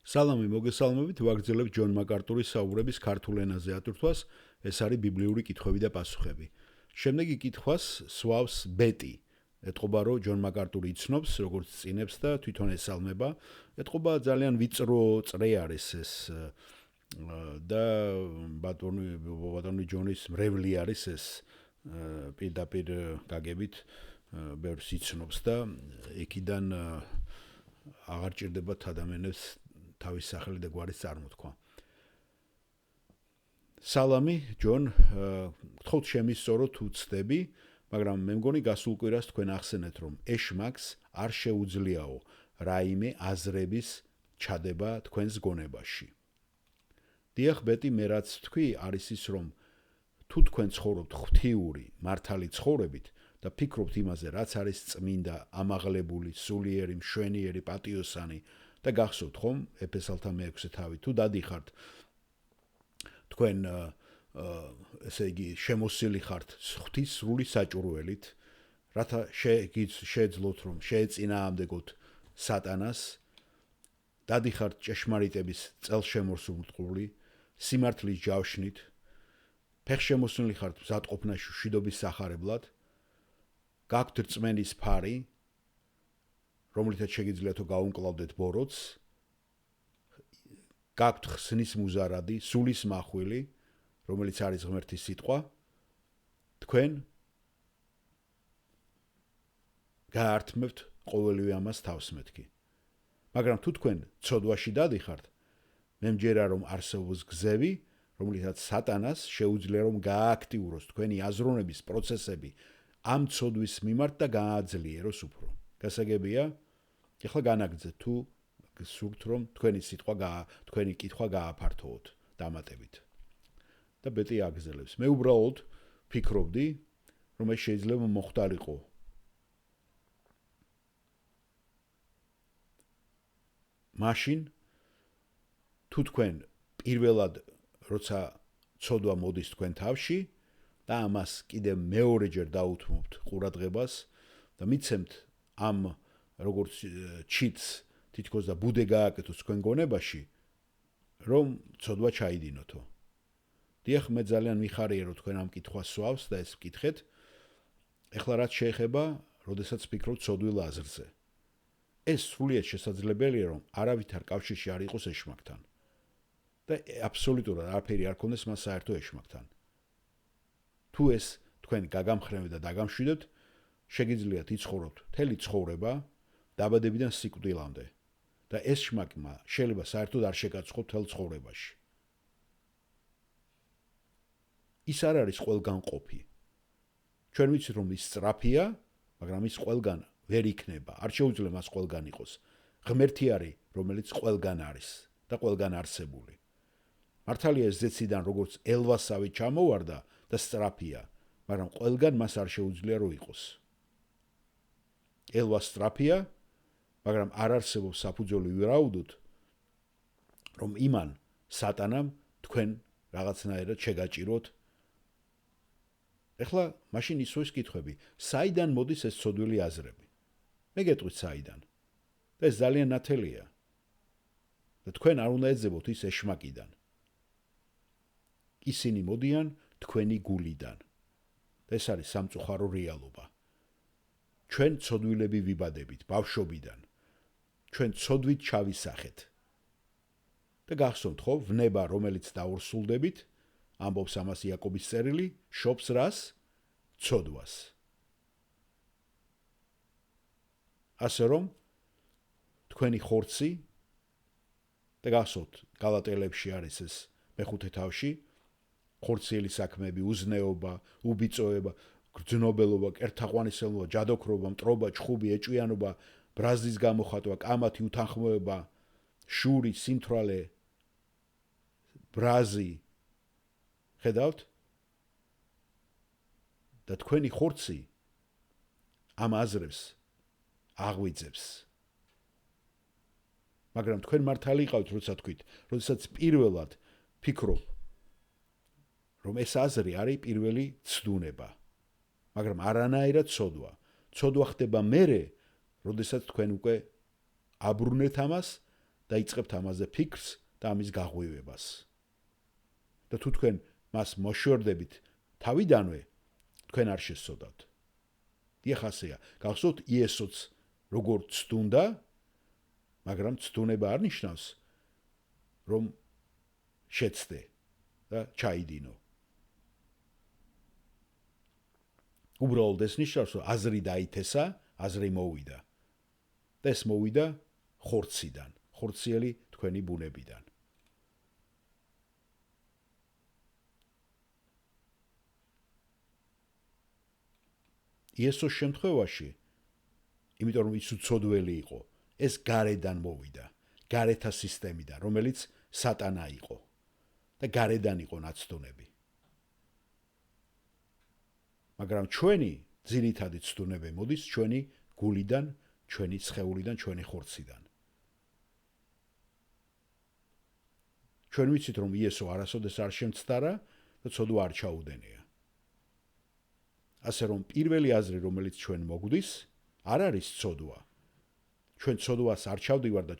სალამი მოგესალმებით, ვაგრძელებ ჯონ მაკარტურის საუბრების ქართულ ენაზე ატვირთვას, ეს არის ბიბლიური კითხვები და პასუხები. შემდეგი კითხვას სვავს ბეტი. ეტყობა, რომ ჯონ მაკარტური იცნობს, როგორც წინებს და თვითონ ესალმება. ეტყობა ძალიან ვიწრო წრე არის ეს და ბატონი ჯონის მრევლი არის ეს პირდაპირ გაგებით ბევრს იცნობს და იქიდან აღარ ჭირდებათ ადამიანებს თავის სახელი და გვარის წარმოთქვა. სალამი, ჯონ, გთხოვთ შემისწორო თუ ცდები, მაგრამ მე მგონი გასულ კვირას თქვენ ახსენეთ, რომ ეშმაკს არ შეუძლიაო რაიმე აზრების ჩადება თქვენს გონებაში. დიახ, ბეტი, მე რაც თქვი, არის ის, რომ თუ თქვენ ცხოვრობთ ღვთიური, მართალი ცხოვრებით და ფიქრობთ იმაზე, რაც არის წმინდა, ამაღლებული, სულიერი, მშვენიერი, პატიოსანი და გახსოვთ ხომ ეფესალთა მე-6 თავი თუ დადიხართ თქვენ ესე იგი შემოსილი ხართ ღვთის სრული საჭურველით, რათა შეეძლოთ რომ შეეწინააღმდეგოთ სატანას, დადიხართ ჭეშმარიტების წელშემორსული, სიმართლის ჯავშნით, ფეხშემოსული ხართ მზადყოფნაში მშვიდობის სახარებლად, გაქვთ რწმენის ფარი, რომლითაც შეგიძლიათ გაუმკლავდეთ ბოროტს, გაქვთ ხსნის მუზარადი, სულის მახვილი, რომელიც არის ღმერთის სიტყვა, თქვენ გაართმევთ ყოველივე ამას თავს მეთქი. მაგრამ თუ თქვენ ცოდვაში დადიხართ, მე მჯერა რომ არსებობს გზები, რომლითაც სატანას შეუძლია რომ გაააქტიუროს თქვენი აზროვნების პროცესები ამ ცოდვის მიმართ და გააძლიეროს უფრო. გასაგებია? ეხლა განაგრძეთ თუ გსურთ რომ თქვენი კითხვა გააფართოვოთ დამატებით. და ბეტი აგზელებს. მე უბრალოდ ფიქრობდი, რომ ეს შეიძლება მოხდარიყო. მაშინ თუ თქვენ პირველად როცა ცოდვა მოდის თქვენ თავში და ამას კიდე მეორეჯერ დაუთმობთ ყურადღებას და მიცემთ ამ როგორც ჩიტს თითქოს და ბუდე გააკეთოს თქვენ გონებაში, რომ ცოდვა ჩაიდინოთო. დიახ, მე ძალიან მიხარია რომ თქვენ ამ კითხვას სვავს და ეს ვკითხეთ. ეხლა რაც შეეხება, როდესაც ფიქრობთ ცოდვილ აზრზე. ეს სრულიად შესაძლებელია, რომ არავითარ კავშირში არ იყოს ეშმაკთან. და აბსოლუტურად არაფერი არ ქონდეს მას საერთო ეშმაკთან. თუ ეს თქვენ გაგამხრენებთ და დაგამშვიდოთ, შეგიძლიათ იცხოვროთ მთელი ცხოვრება დაბადებიდან სიკვდილამდე და ეს ეშმაკმა შეიძლება საერთოდ არ შეგაცხოთ მთელ ცხოვრებაში. ის არ არის ყველგან ყოფი. ჩვენ ვიცით რომ ის სწრაფია, მაგრამ ის ყველგან ვერ იქნება, არ შეუძლია მას ყველგან იყოს. ღმერთი არის, რომელიც ყველგან არის და ყველგან არსებული. მართალია ეს ზეციდან როგორც ელვასავი ჩამოვარდა და სწრაფია, მაგრამ ყველგან მას არ შეუძლია რომ იყოს. ელვა სწრაფია, მაგრამ არ არსებობს საფუძველი ვირაუდოთ, რომ იმან სატანამ თქვენ რაღაცნაირად შეგაჭიროთ. ეხლა მაშინ ისოის კითხვები, საიდან მოდის ეს ცოდვილი აზრები? მე გეტყვით საიდან. და ეს ძალიან ნათელია. და თქვენ არ უნდა ეძებოთ ის ეშმაკიდან. ისინი მოდიან თქვენი გულიდან. და ეს არის სამწუხარო რეალობა. ჩვენ ცოდვილები ვიბადებით ბავშვობიდან. ჩვენ ცოდვით ჩავისახეთ. და გახსოვთ ხო, ვნება რომელიც დაურსულდებით, ამბობს ამას იაკობის წერილი, შობს რას? ცოდვას. ასე რომ თქვენი ხორცი და გახსოვთ გალატელებში არის ეს მეხუთე თავში, ხორციელი საქმეები, უზნეობა, უბიწოება, გრძნობელობა, კერთაყვანისელობა, ჯადოქრობა, მტრობა, ჩხუბი, ეჭვიანობა, ბრაზის გამოხატვა, კამათი, უთანხმოება, შური, სიმთვრალე, ბრაზი. ხედავთ? და თქვენი ხორცი ამ აზრებს აღვიძებს. მაგრამ თქვენ მართალი იყავთ, როცა თქვით, როდესაც პირველად ფიქრობ, რომ ეს აზრი არის პირველი ცდუნება. მაგრამ არანაირად ცოდვა. ცოდვა ხდება მერე, როდესაც თქვენ უკვე აბრუნეთ ამას და იწყებთ ამაზე ფიქრს და ამის გაღვივებას. და თუ თქვენ მას მოშორდებით თავიდანვე, თქვენ არ შესწოდავთ. დიახ, ასეა. გახსოვთ იესოც როგორ ცდუნდა, მაგრამ ცდუნება არ ნიშნავს, რომ შეცდე და ჩაიდინო. უბრალოდ ეს ნიშნავს, რომ აზრი დაითესა, აზრი მოვიდა. და ეს მოვიდა ხორციდან, ხორციელი თქვენი ბუნებიდან. იესოს შემთხვევაში, იმიტომ რომ ის უცოდველი იყო, ეს გარედან მოვიდა, გარეთა სისტემიდან, რომელიც სატანა იყო და გარედან იყო ნაცდუნები. მაგრამ ჩვენი ძირითადი ცდუნები მოდის ჩვენი გულიდან, ჩვენი სხეულიდან, ჩვენი ხორციდან. ჩვენ ვიცით, რომ იესო არასოდეს არ შემცდარა და ცოდვა არ ჩაუდენია. ასე რომ პირველი აზრი, რომელიც ჩვენ მოგვდის, არ არის ცოდვა. ჩვენ ცოდვას არ ჩავდივარ და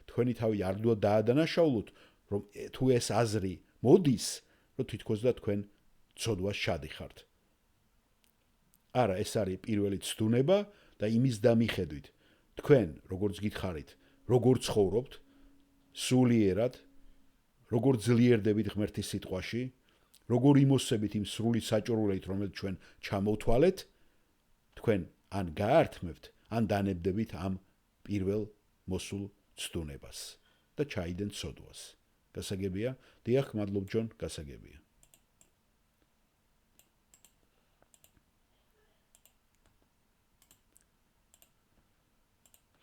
თქვენი თავი არ დაადანაშაულოთ, რომ თუ ეს აზრი მოდის, რომ თითქოს და თქვენ ცოდვას ჩადიხართ. არა, ეს არის პირველი ცდუნება და იმის დამიხედვით თქვენ როგორც გითხარით, როგორ ცხოვრობთ, სულიერად, როგორ ძლიერდებით ღმერთის სიტყვაში, როგორ იმოსებით იმ სრული საჭირულით, რომელიც ჩვენ ჩამოვთვალეთ, თქვენ ან გაართმევთ, ან დანებდებით ამ პირველ მოსულ ცდუნებას და ჩაიდენთ ცოდვას. გასაგებია? დიახ, მადლობ ჯონ, გასაგებია.